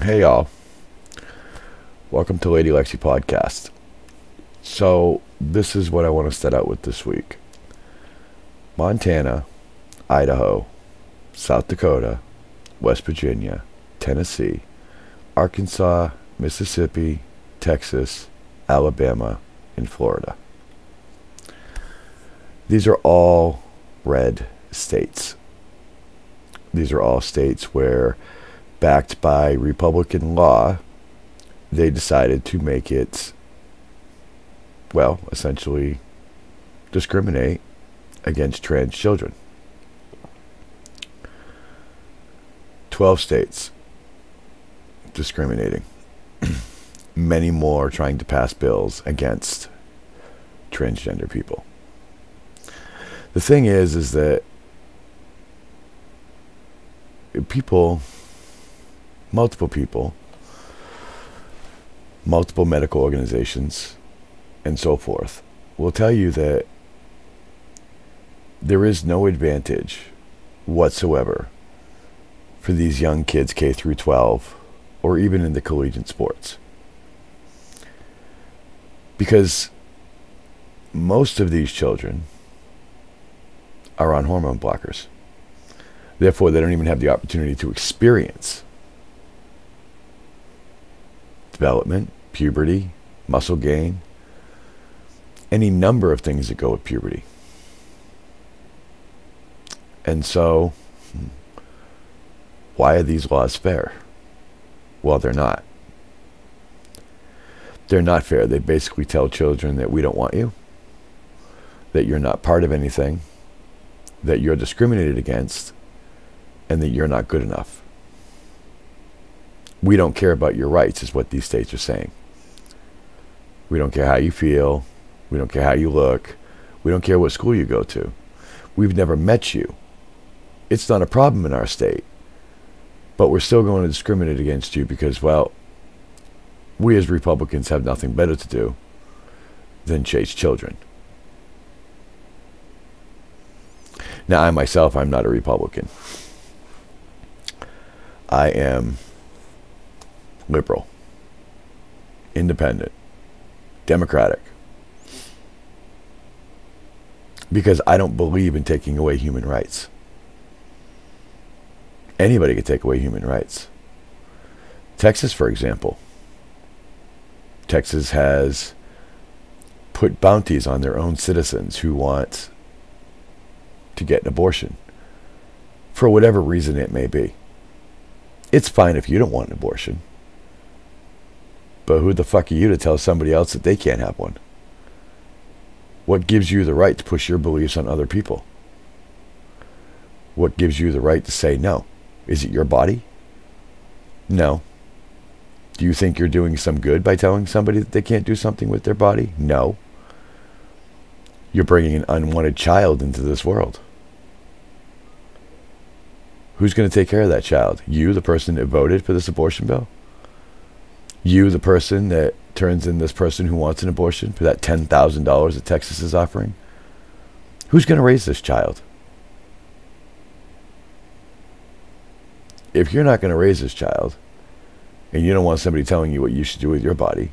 Hey y'all, welcome to Lady Lexi Podcast. So, this is what I want to set out with this week. Montana, Idaho, South Dakota, West Virginia, Tennessee, Arkansas, Mississippi, Texas, Alabama, and Florida. These are all red states. These are all states where, backed by Republican law, they decided to make it, well, essentially discriminate against trans children. 12 states discriminating. Many more trying to pass bills against transgender people. The thing is that people, multiple people, multiple medical organizations, and so forth, will tell you that there is no advantage whatsoever for these young kids K through 12 or even in the collegiate sports. Because most of these children are on hormone blockers. Therefore, they don't even have the opportunity to experience development, puberty, muscle gain, any number of things that go with puberty. And so, why are these laws fair? Well, they're not. They're not fair. They basically tell children that we don't want you, that you're not part of anything, that you're discriminated against, and that you're not good enough. We don't care about your rights, is what these states are saying. We don't care how you feel. We don't care how you look. We don't care what school you go to. We've never met you. It's not a problem in our state. But we're still going to discriminate against you because, well, we as Republicans have nothing better to do than chase children. Now, I myself, I'm not a Republican. I am liberal, independent, democratic, because I don't believe in taking away human rights. Anybody can take away human rights. Texas, for example. Texas has put bounties on their own citizens who want to get an abortion, for whatever reason it may be. It's fine if you don't want an abortion. But who the fuck are you to tell somebody else that they can't have one? What gives you the right to push your beliefs on other people? What gives you the right to say no? Is it your body? No. Do you think you're doing some good by telling somebody that they can't do something with their body? No. You're bringing an unwanted child into this world. Who's going to take care of that child? You, the person that voted for this abortion bill? You, the person that turns in this person who wants an abortion for that $10,000 that Texas is offering? Who's going to raise this child? If you're not going to raise this child, and you don't want somebody telling you what you should do with your body,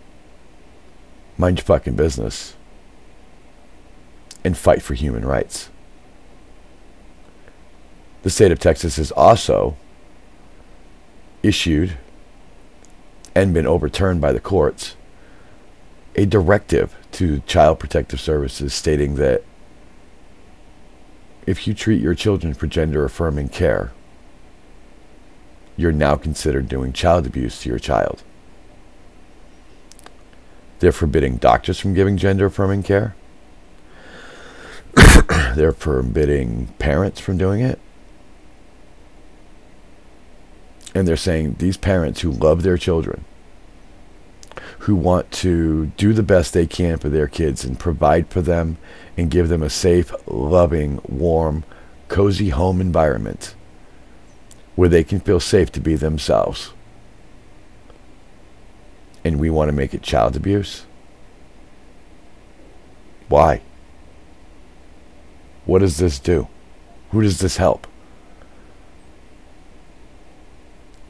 mind your fucking business and fight for human rights. The state of Texas has also issued and been overturned by the courts a directive to Child Protective Services stating that if you treat your children for gender affirming care, you're now considered doing child abuse to your child. They're forbidding doctors from giving gender affirming care. They're forbidding parents from doing it. And they're saying these parents who love their children, who want to do the best they can for their kids and provide for them and give them a safe, loving, warm, cozy home environment where they can feel safe to be themselves. And we want to make it child abuse? Why? What does this do? Who does this help?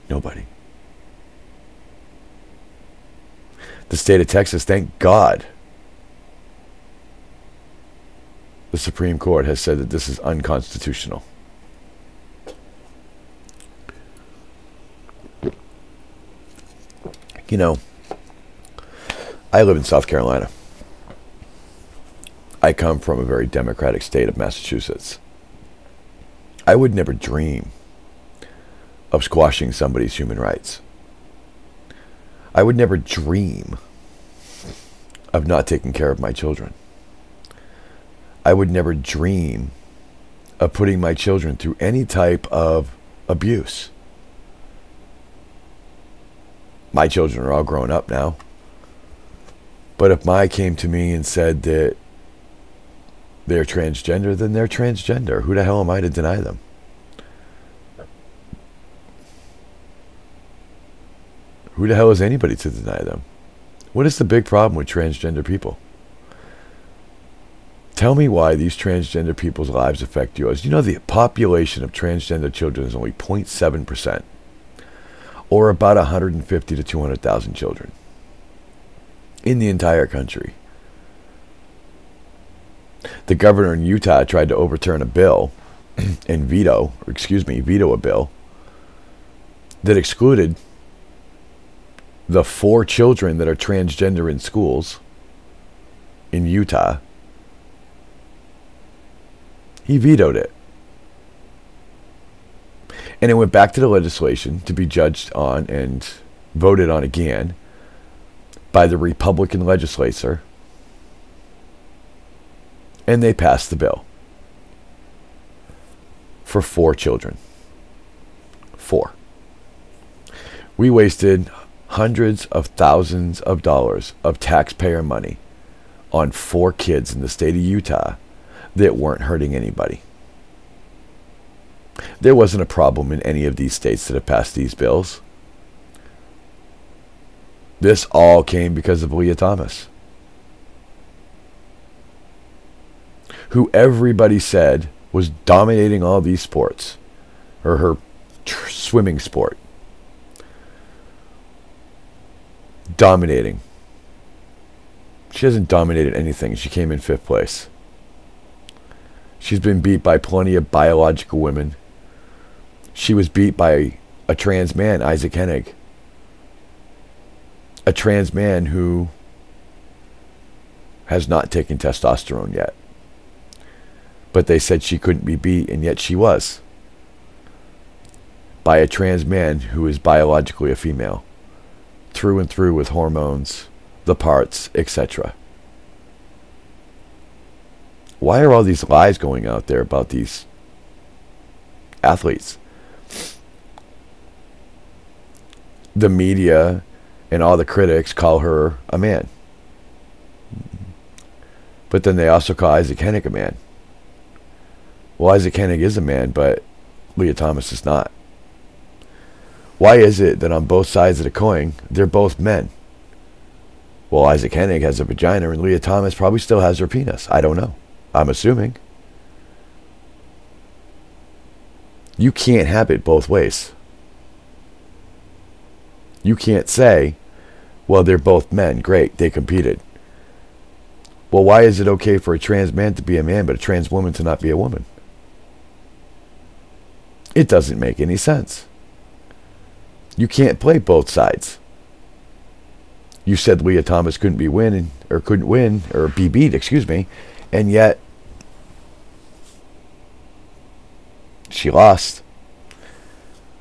Nobody. The state of Texas, thank God, the Supreme Court has said that this is unconstitutional. You know, I live in South Carolina. I come from a very democratic state of Massachusetts. I would never dream of squashing somebody's human rights. I would never dream of not taking care of my children. I would never dream of putting my children through any type of abuse. My children are all grown up now. But if Mai came to me and said that they're transgender, then they're transgender. Who the hell am I to deny them? Who the hell is anybody to deny them? What is the big problem with transgender people? Tell me why these transgender people's lives affect yours. You know, the population of transgender children is only 0.7%, or about 150 to 200,000 children in the entire country. The governor in Utah tried to overturn a bill and veto a bill that excluded the 4 children that are transgender in schools in Utah. He vetoed it. And it went back to the legislation to be judged on and voted on again by the Republican legislature. And they passed the bill for 4 children. 4. We wasted hundreds of thousands of dollars of taxpayer money on 4 kids in the state of Utah that weren't hurting anybody. There wasn't a problem in any of these states that have passed these bills. This all came because of Leah Thomas, who everybody said was dominating all these sports, or her swimming sport. Dominating. She hasn't dominated anything. She came in 5th place. She's been beat by plenty of biological women. She was beat by a trans man, Isaac Hennig. A trans man who has not taken testosterone yet. But they said she couldn't be beat, and yet she was. By a trans man who is biologically a female. Through and through with hormones, the parts, etc. Why are all these lies going out there about these athletes? The media and all the critics call her a man. But then they also call Isaac Hennig a man. Well, Isaac Hennig is a man, but Leah Thomas is not. Why is it that on both sides of the coin, they're both men? Well, Isaac Hennig has a vagina and Leah Thomas probably still has her penis. I don't know. I'm assuming. You can't have it both ways. You can't say, well, they're both men. Great, they competed. Well, why is it okay for a trans man to be a man, but a trans woman to not be a woman? It doesn't make any sense. You can't play both sides. You said Leah Thomas couldn't be winning, or couldn't win, or be beat, and yet she lost.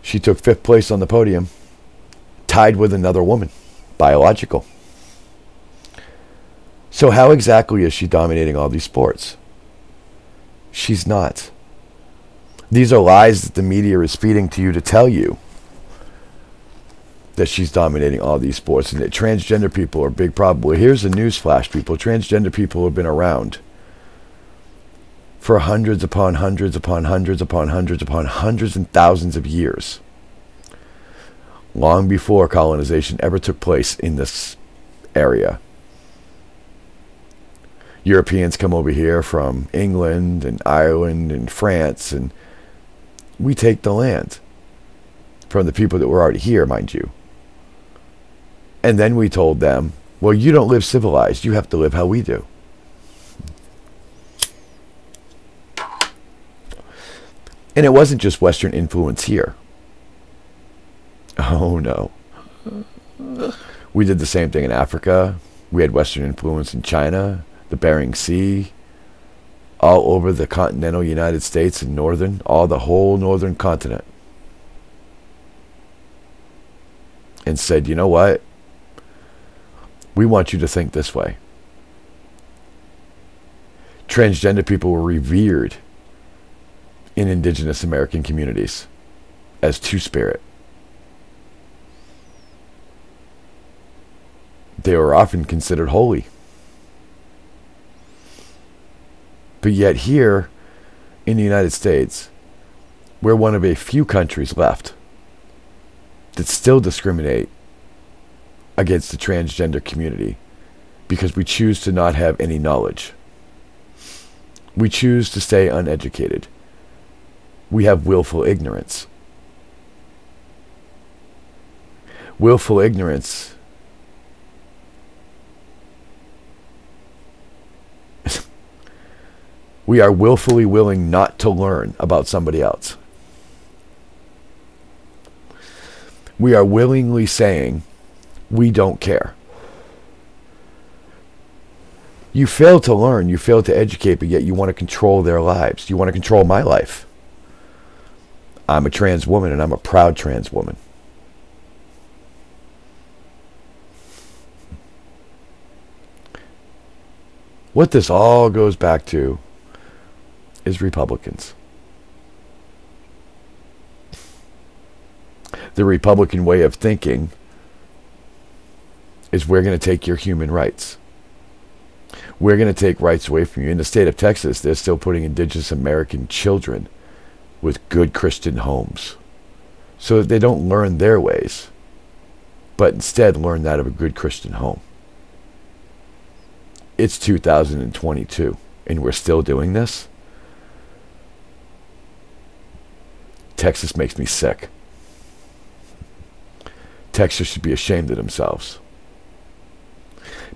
She took 5th place on the podium, tied with another woman, biological. So how exactly is she dominating all these sports? She's not. These are lies that the media is feeding to you to tell you that she's dominating all these sports and that transgender people are a big problem. Well, here's a news flash, people. Transgender people have been around for hundreds upon hundreds upon hundreds upon hundreds upon hundreds and thousands of years. Long before colonization ever took place in this area. Europeans come over here from England and Ireland and France, and we take the land from the people that were already here, mind you. And then we told them Well, you don't live civilized. You have to live how we do. And it wasn't just Western influence here. Oh, no. We did the same thing in Africa. We had Western influence in China, the Bering Sea, all over the continental United States and the whole northern continent. And said, you know what? We want you to think this way. Transgender people were revered in indigenous American communities as two-spirit. They were often considered holy. But yet here in the United States, we're one of a few countries left that still discriminate against the transgender community because we choose to not have any knowledge. We choose to stay uneducated. We have willful ignorance. Willful ignorance we are willfully willing not to learn about somebody else. We are willingly saying, we don't care. You fail to learn, you fail to educate, but yet you want to control their lives. You want to control my life. I'm a trans woman, and I'm a proud trans woman. What this all goes back to is Republicans. The Republican way of thinking is we're going to take your human rights. We're going to take rights away from you. In the state of Texas, they're still putting indigenous American children with good Christian homes so that they don't learn their ways, but instead learn that of a good Christian home. It's 2022, and we're still doing this. Texas makes me sick. Texas should be ashamed of themselves.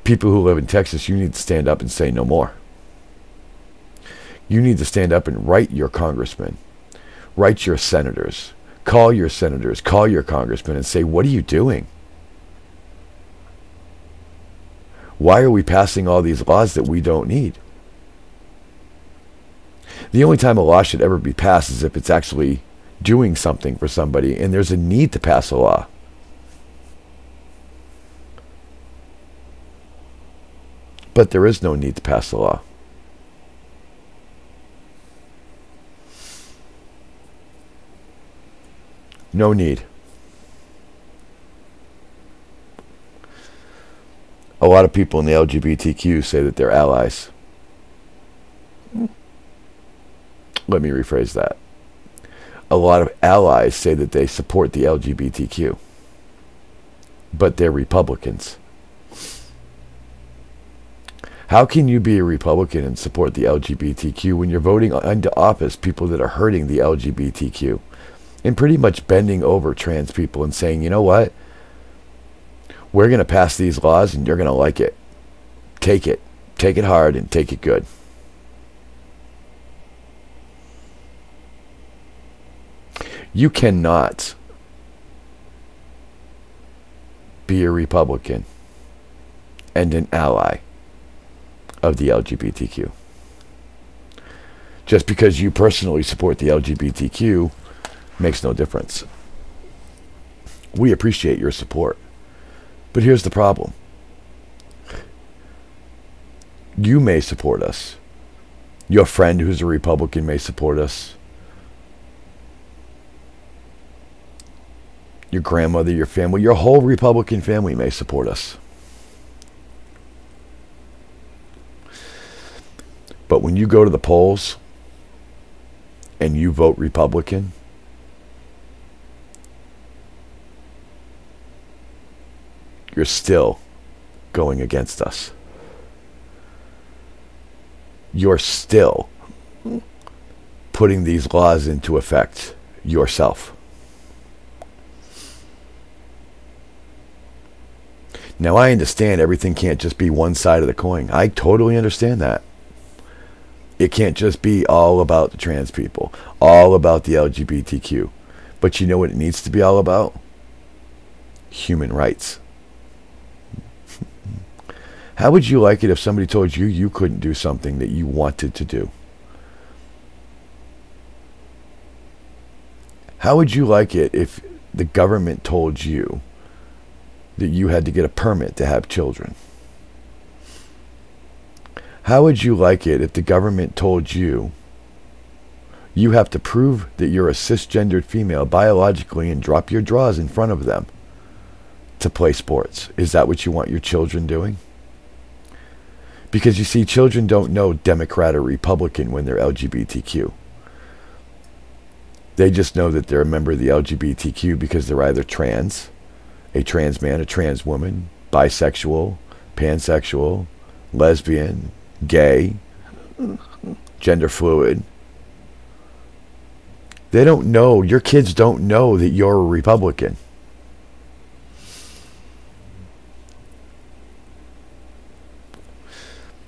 People who live in Texas, you need to stand up and say no more. You need to stand up and write your congressmen, write your senators, call your congressmen and say, what are you doing? Why are we passing all these laws that we don't need? The only time a law should ever be passed is if it's actually doing something for somebody and there's a need to pass a law. But there is no need to pass a law. No need. A lot of people in the LGBTQ say that they're allies. Let me rephrase that. A lot of allies say that they support the LGBTQ, but they're Republicans. How can you be a Republican and support the LGBTQ when you're voting into office people that are hurting the LGBTQ and pretty much bending over trans people and saying, you know what? We're going to pass these laws and you're going to like it. Take it. Take it hard and take it good. You cannot be a Republican and an ally of the LGBTQ. Just because you personally support the LGBTQ makes no difference. We appreciate your support. But here's the problem. You may support us. Your friend who's a Republican may support us. Your grandmother, your family, your whole Republican family may support us. But when you go to the polls and you vote Republican, you're still going against us. You're still putting these laws into effect yourself. Now, I understand everything can't just be one side of the coin. I totally understand that. It can't just be all about the trans people, all about the LGBTQ. But you know what it needs to be all about? Human rights. How would you like it if somebody told you you couldn't do something that you wanted to do? How would you like it if the government told you that you had to get a permit to have children? How would you like it if the government told you you have to prove that you're a cisgendered female biologically and drop your drawers in front of them to play sports? Is that what you want your children doing? Because you see, children don't know Democrat or Republican when they're LGBTQ. They just know that they're a member of the LGBTQ because they're either trans, a trans man, a trans woman, bisexual, pansexual, lesbian, gay, gender fluid. They don't know, your kids don't know that you're a Republican.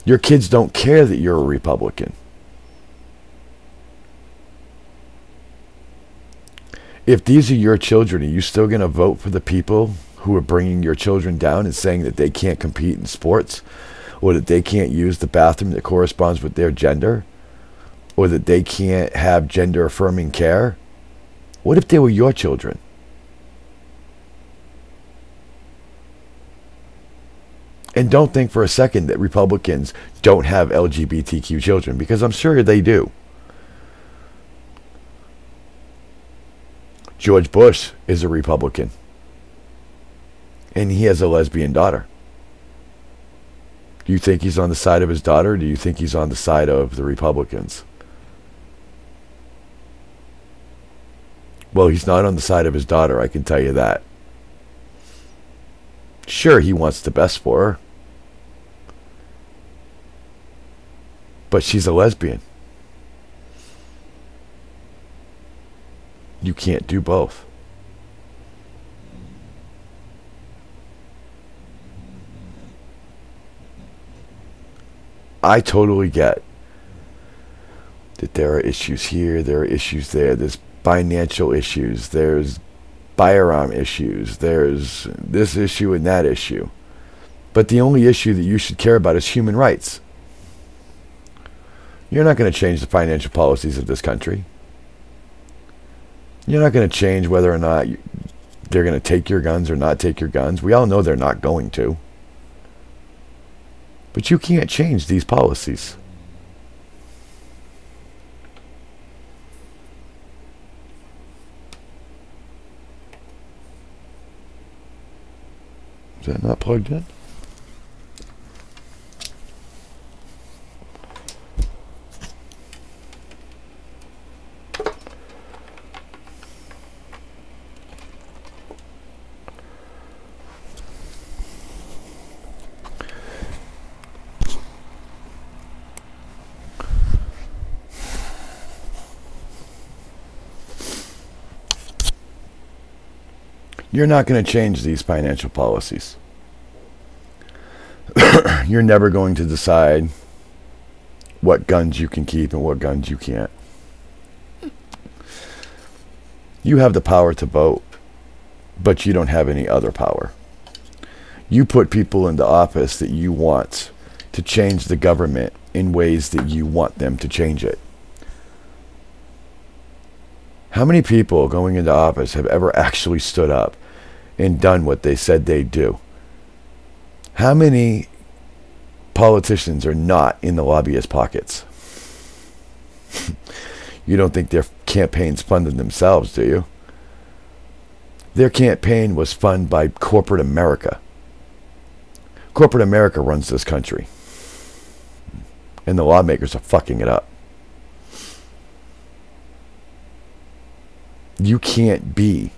Your kids don't care that you're a Republican. If these are your children, are you still going to vote for the people who are bringing your children down and saying that they can't compete in sports, or that they can't use the bathroom that corresponds with their gender, or that they can't have gender-affirming care? What if they were your children? And don't think for a second that Republicans don't have LGBTQ children, because I'm sure they do. George Bush is a Republican, and he has a lesbian daughter. Do you think he's on the side of his daughter, or do you think he's on the side of the Republicans? Well, he's not on the side of his daughter, I can tell you that. Sure, he wants the best for her, but she's a lesbian. You can't do both. I totally get that there are issues here, there are issues there, there's financial issues, there's firearm issues, there's this issue and that issue. But the only issue that you should care about is human rights. You're not going to change the financial policies of this country. You're not going to change whether or not they're going to take your guns or not take your guns. We all know they're not going to. But you can't change these policies. Is that not plugged in? You're not going to change these financial policies. You're never going to decide what guns you can keep and what guns you can't. You have the power to vote, but you don't have any other power. You put people into office that you want to change the government in ways that you want them to change it. How many people going into office have ever actually stood up and done what they said they'd do? How many politicians are not in the lobbyist pockets? You don't think their campaigns funded themselves, do you? Their campaign was funded by corporate America. Corporate America runs this country. And the lawmakers are fucking it up. You can't be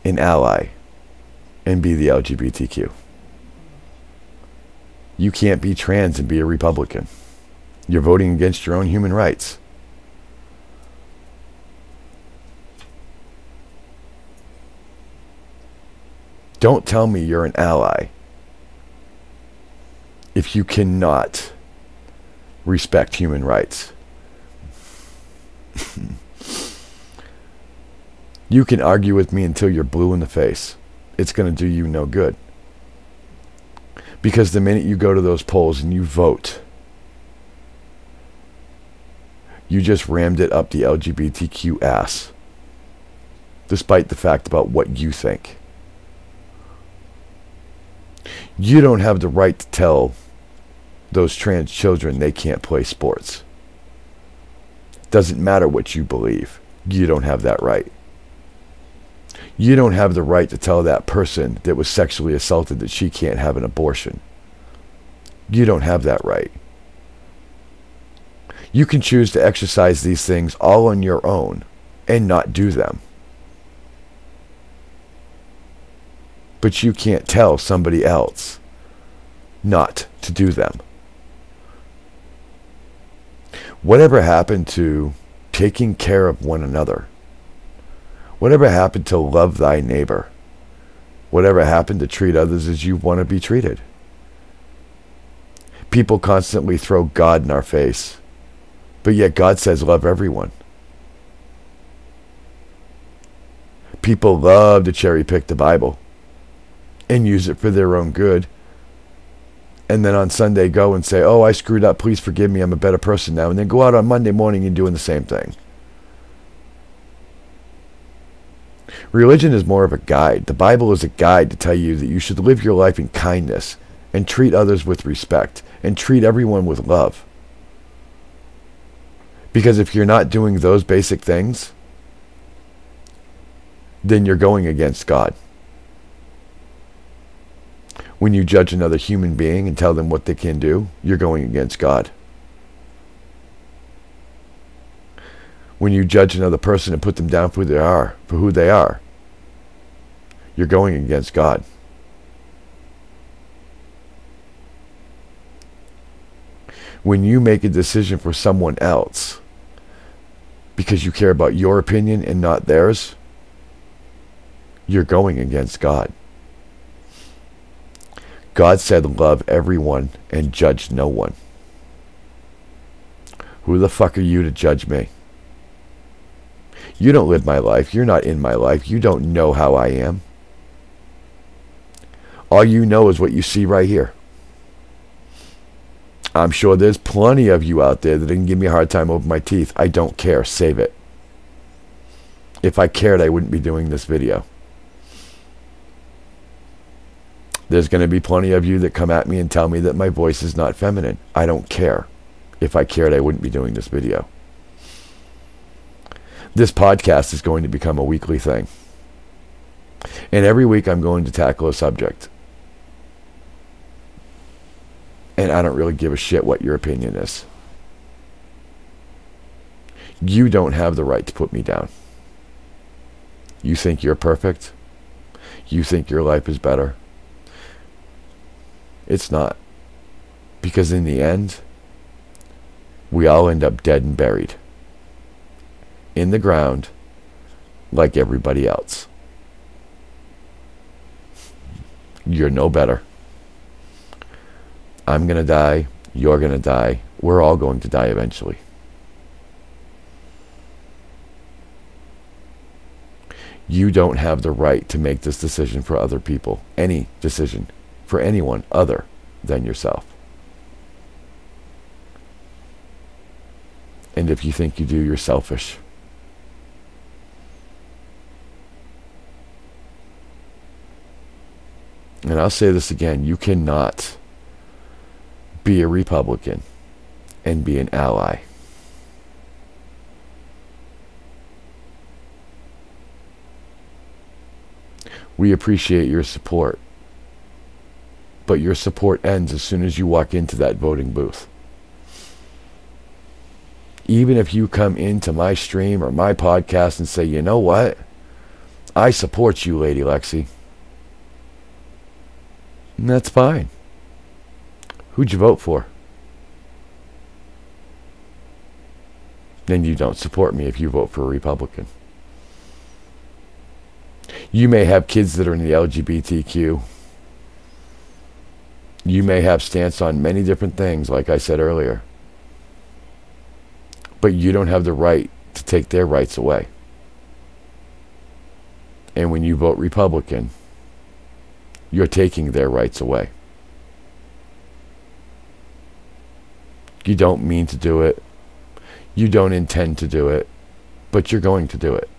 an ally and be the LGBTQ. You can't be trans and be a Republican. You're voting against your own human rights. Don't tell me you're an ally if you cannot respect human rights, you can argue with me until you're blue in the face. It's going to do you no good. Because the minute you go to those polls and you vote, you just rammed it up the LGBTQ ass. Despite the fact about what you think. You don't have the right to tell those trans children they can't play sports. Doesn't matter what you believe. You don't have that right. You don't have the right to tell that person that was sexually assaulted that she can't have an abortion. You don't have that right. You can choose to exercise these things all on your own and not do them. But you can't tell somebody else not to do them. Whatever happened to taking care of one another? Whatever happened to love thy neighbor? Whatever happened to treat others as you want to be treated? People constantly throw God in our face, but yet God says love everyone. People love to cherry pick the Bible and use it for their own good. And then on Sunday go and say, oh, I screwed up, please forgive me, I'm a better person now. And then go out on Monday morning and doing the same thing. Religion is more of a guide. The Bible is a guide to tell you that you should live your life in kindness and treat others with respect and treat everyone with love. Because if you're not doing those basic things, then you're going against God. When you judge another human being and tell them what they can do, you're going against God. When you judge another person and put them down for who they are, you're going against God. When you make a decision for someone else because you care about your opinion and not theirs, you're going against God. God said love everyone and judge no one. Who the fuck are you to judge me? You don't live my life. You're not in my life. You don't know how I am. All you know is what you see right here. I'm sure there's plenty of you out there that can give me a hard time over my teeth. I don't care. Save it. If I cared, I wouldn't be doing this video. There's going to be plenty of you that come at me and tell me that my voice is not feminine. I don't care. If I cared, I wouldn't be doing this video. This podcast is going to become a weekly thing. And every week I'm going to tackle a subject. And I don't really give a shit what your opinion is. You don't have the right to put me down. You think you're perfect? You think your life is better? It's not. Because in the end, we all end up dead and buried. In the ground, like everybody else. You're no better. I'm going to die. You're going to die. We're all going to die eventually. You don't have the right to make this decision for other people. Any decision for anyone other than yourself. And if you think you do, you're selfish. And I'll say this again, you cannot be a Republican and be an ally. We appreciate your support. But your support ends as soon as you walk into that voting booth. Even if you come into my stream or my podcast and say, you know what? I support you, Lady Lexi. And that's fine. Who'd you vote for? Then you don't support me if you vote for a Republican. You may have kids that are in the LGBTQ You may have stance on many different things, like I said earlier. But you don't have the right to take their rights away. And when you vote Republican, you're taking their rights away. You don't mean to do it. You don't intend to do it. But you're going to do it.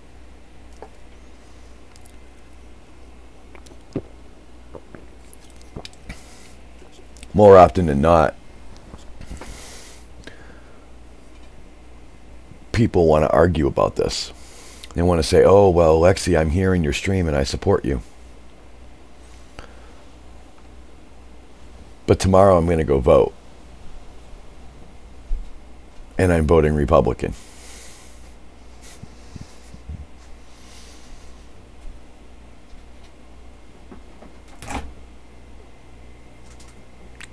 More often than not, people want to argue about this. They want to say, oh, well, Lexi, I'm here in your stream and I support you. But tomorrow I'm going to go vote. And I'm voting Republican.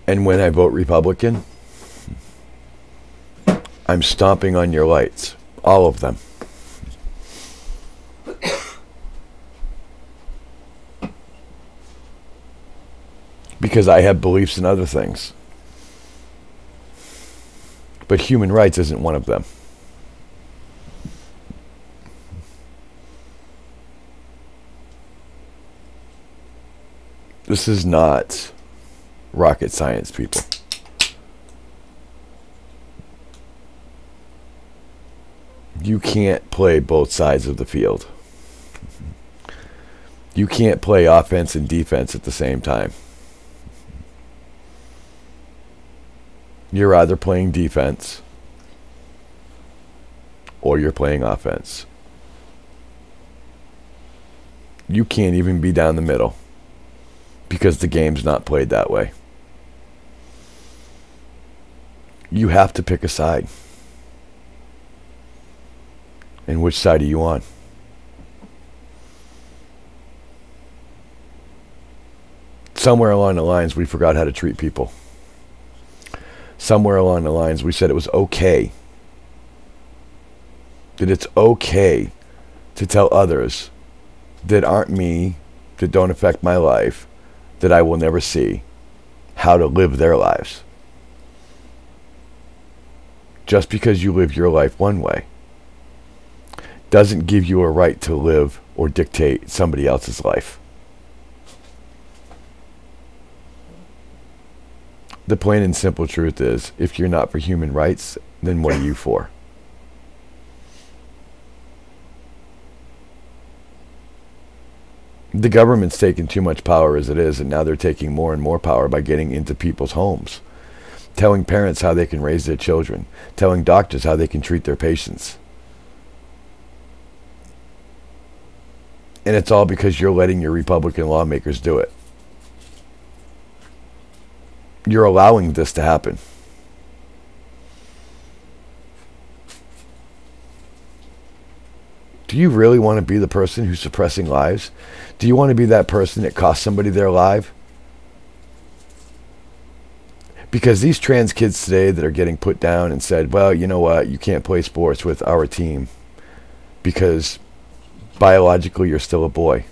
And when I vote Republican, I'm stomping on your lights. All of them. Because I have beliefs in other things. But human rights isn't one of them. This is not rocket science, people. You can't play both sides of the field. You can't play offense and defense at the same time. You're either playing defense or you're playing offense. You can't even be down the middle because the game's not played that way. You have to pick a side. And which side are you on? Somewhere along the lines, we forgot how to treat people. Somewhere along the lines, we said it was okay. That it's okay to tell others that aren't me, that don't affect my life, that I will never see, how to live their lives. Just because you live your life one way doesn't give you a right to live or dictate somebody else's life. The plain and simple truth is, if you're not for human rights, then what are you for? The government's taken too much power as it is, and now they're taking more and more power by getting into people's homes, telling parents how they can raise their children, telling doctors how they can treat their patients. And it's all because you're letting your Republican lawmakers do it. You're allowing this to happen. Do you really want to be the person who's suppressing lives? Do you want to be that person that costs somebody their life? Because these trans kids today that are getting put down and said, well, you know what, you can't play sports with our team because biologically you're still a boy.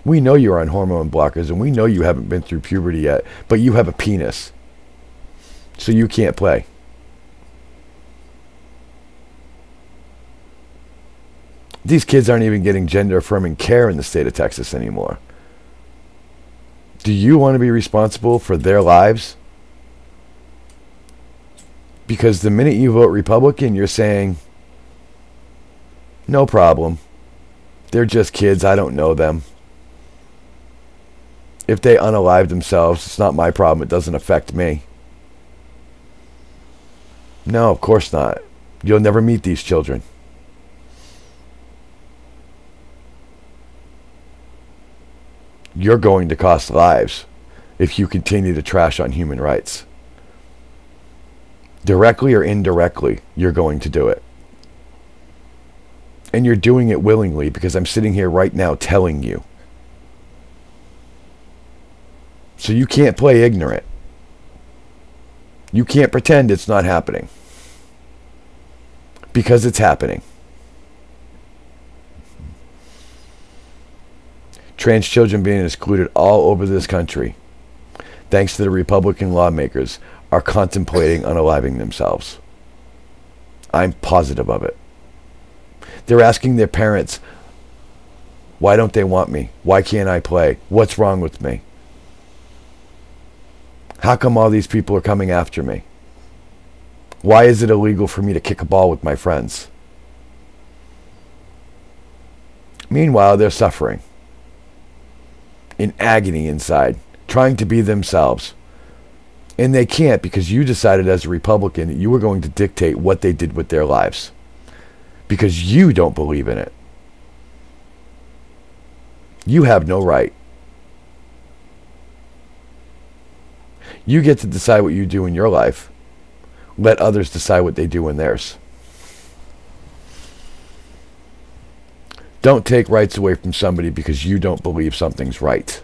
We know you're on hormone blockers and we know you haven't been through puberty yet, but you have a penis. So you can't play. These kids aren't even getting gender affirming care in the state of Texas anymore. Do you want to be responsible for their lives? Because the minute you vote Republican, you're saying, no problem. They're just kids. I don't know them. If they unalive themselves, it's not my problem. It doesn't affect me. No, of course not. You'll never meet these children. You're going to cost lives if you continue to trash on human rights. Directly or indirectly, you're going to do it. And you're doing it willingly because I'm sitting here right now telling you. So you can't play ignorant. You can't pretend it's not happening. Because it's happening. Trans children being excluded all over this country. thanks to the Republican lawmakers, are contemplating unaliving themselves. I'm positive of it. They're asking their parents, why don't they want me? Why can't I play? What's wrong with me? How come all these people are coming after me? Why is it illegal for me to kick a ball with my friends? Meanwhile, they're suffering in agony inside, trying to be themselves. And they can't, because you decided as a Republican that you were going to dictate what they did with their lives. Because you don't believe in it. You have no right. You get to decide what you do in your life. Let others decide what they do in theirs. Don't take rights away from somebody because you don't believe something's right.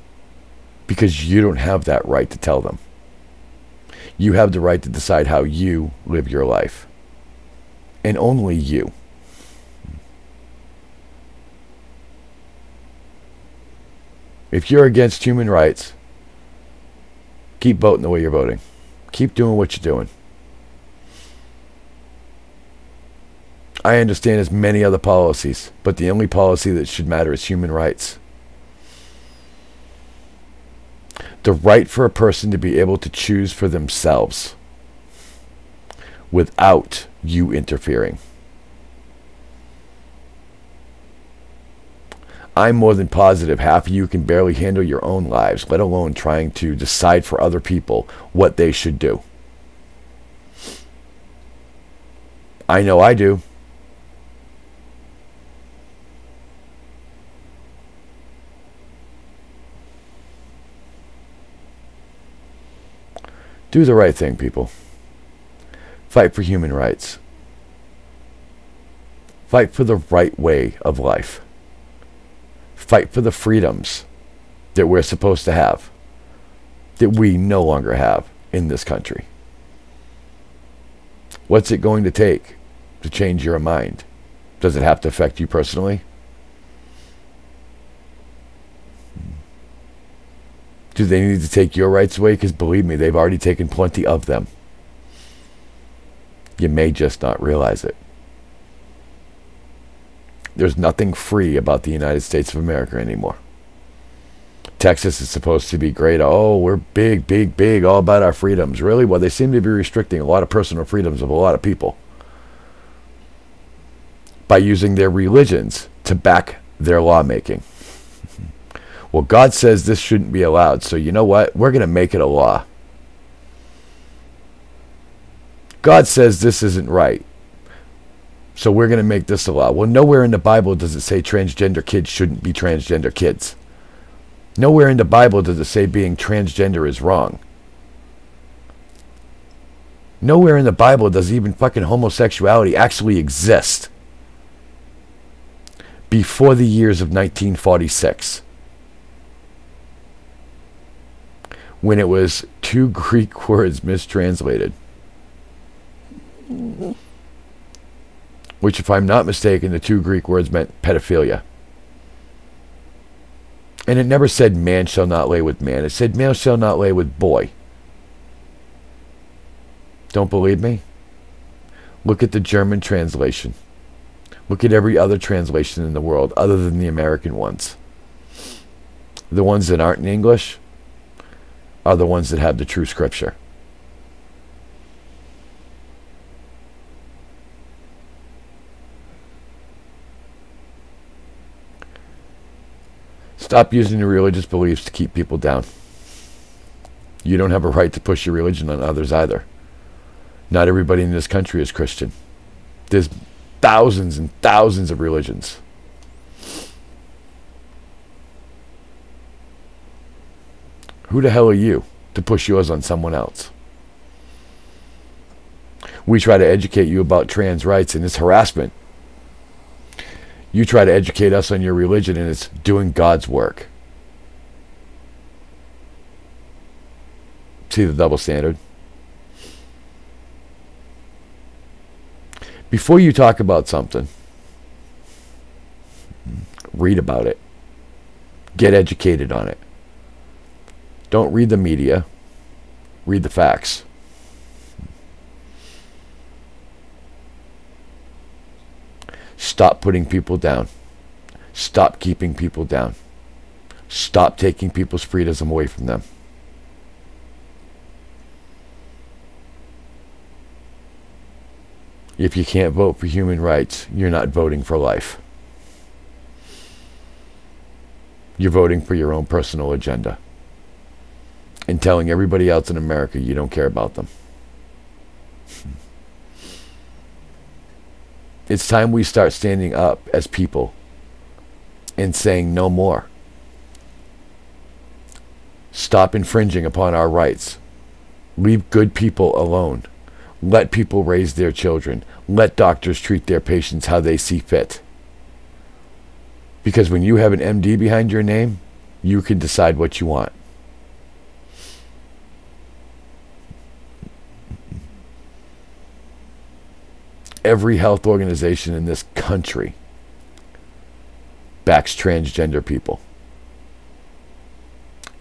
Because you don't have that right to tell them. You have the right to decide how you live your life. And only you. If you're against human rights, keep voting the way you're voting. Keep doing what you're doing. I understand there's many other policies, but the only policy that should matter is human rights. The right for a person to be able to choose for themselves without you interfering. I'm more than positive half of you can barely handle your own lives, let alone trying to decide for other people what they should do. I know I do. Do the right thing, people. Fight for human rights. Fight for the right way of life. Fight for the freedoms that we're supposed to have, that we no longer have in this country. What's it going to take to change your mind? Does it have to affect you personally? Do they need to take your rights away? Because believe me, they've already taken plenty of them. You may just not realize it. There's nothing free about the United States of America anymore. Texas is supposed to be great. Oh, we're big, big, big, all about our freedoms. Really? Well, they seem to be restricting a lot of personal freedoms of a lot of people by using their religions to back their lawmaking. Well, God says this shouldn't be allowed, so you know what? We're going to make it a law. God says this isn't right, so we're going to make this a law. Well, nowhere in the Bible does it say transgender kids shouldn't be transgender kids. Nowhere in the Bible does it say being transgender is wrong. Nowhere in the Bible does even fucking homosexuality actually exist before the years of 1946. When it was two Greek words mistranslated. Which, if I'm not mistaken, the two Greek words meant pedophilia. And it never said man shall not lay with man. It said male shall not lay with boy. Don't believe me? Look at the German translation. Look at every other translation in the world other than the American ones. The ones that aren't in English are the ones that have the true scripture. Stop using your religious beliefs to keep people down. You don't have a right to push your religion on others either. Not everybody in this country is Christian. There's thousands and thousands of religions. Who the hell are you to push yours on someone else? We try to educate you about trans rights and it's harassment. You try to educate us on your religion and it's doing God's work. See the double standard? Before you talk about something, read about it. Get educated on it. Don't read the media. Read the facts. Stop putting people down. Stop keeping people down. Stop taking people's freedom away from them. If you can't vote for human rights, you're not voting for life. You're voting for your own personal agenda and telling everybody else in America you don't care about them. It's time we start standing up as people and saying no more. Stop infringing upon our rights. Leave good people alone. Let people raise their children. Let doctors treat their patients how they see fit. Because when you have an MD behind your name, you can decide what you want. Every health organization in this country backs transgender people.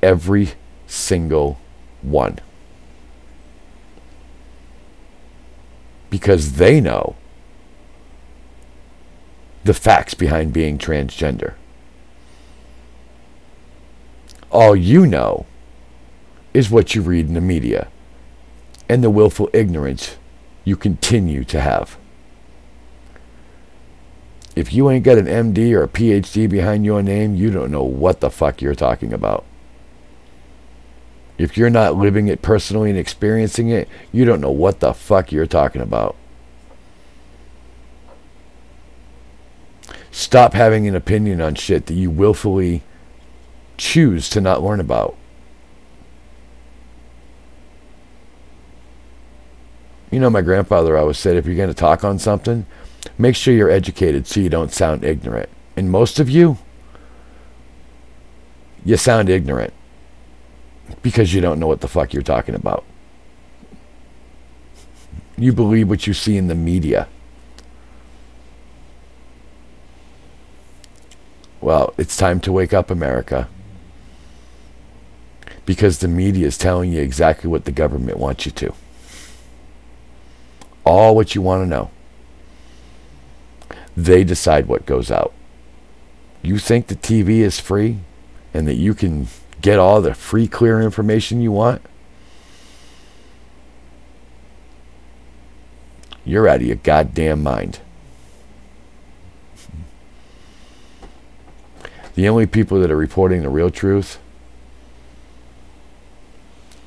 Every single one. Because they know the facts behind being transgender. All you know is what you read in the media and the willful ignorance you continue to have. If you ain't got an MD or a PhD behind your name, you don't know what the fuck you're talking about. If you're not living it personally and experiencing it, you don't know what the fuck you're talking about. Stop having an opinion on shit that you willfully choose to not learn about. You know, my grandfather always said, if you're going to talk on something, make sure you're educated so you don't sound ignorant. And most of you sound ignorant because you don't know what the fuck you're talking about. You believe what you see in the media. Well, it's time to wake up, America. Because the media is telling you exactly what the government wants you to. All what you want to know. They decide what goes out. You think the TV is free and that you can get all the free, clear information you want? You're out of your goddamn mind. The only people that are reporting the real truth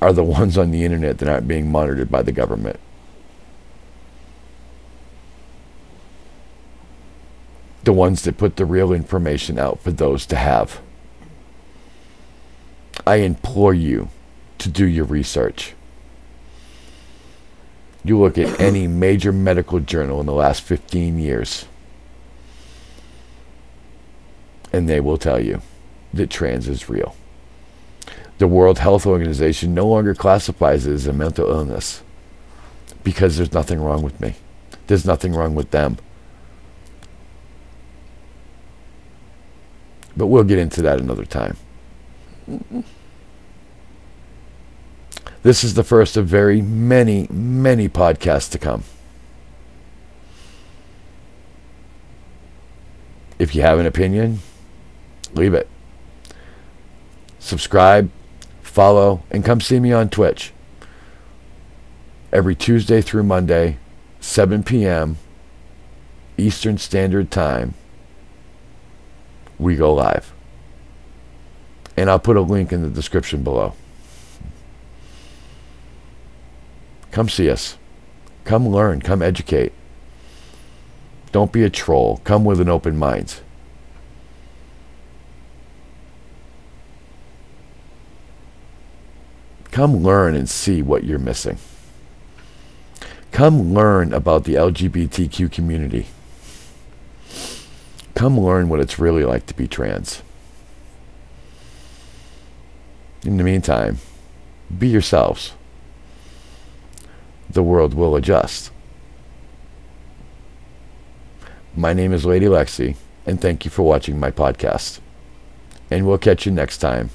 are the ones on the internet that aren't being monitored by the government. The ones that put the real information out for those to have. I implore you to do your research. You look at any major medical journal in the last 15 years, and they will tell you that trans is real. The World Health Organization no longer classifies it as a mental illness because there's nothing wrong with me. There's nothing wrong with them. But we'll get into that another time. This is the first of very many, many podcasts to come. If you have an opinion, leave it. Subscribe, follow, and come see me on Twitch. Every Tuesday through Monday, 7 p.m. Eastern Standard Time, we go live. And I'll put a link in the description below. Come see us. Come learn. Come educate. Don't be a troll. Come with an open mind. Come learn and see what you're missing. Come learn about the LGBTQ community. Come learn what it's really like to be trans. In the meantime, be yourselves. The world will adjust. My name is Lady Lexi, and thank you for watching my podcast. And we'll catch you next time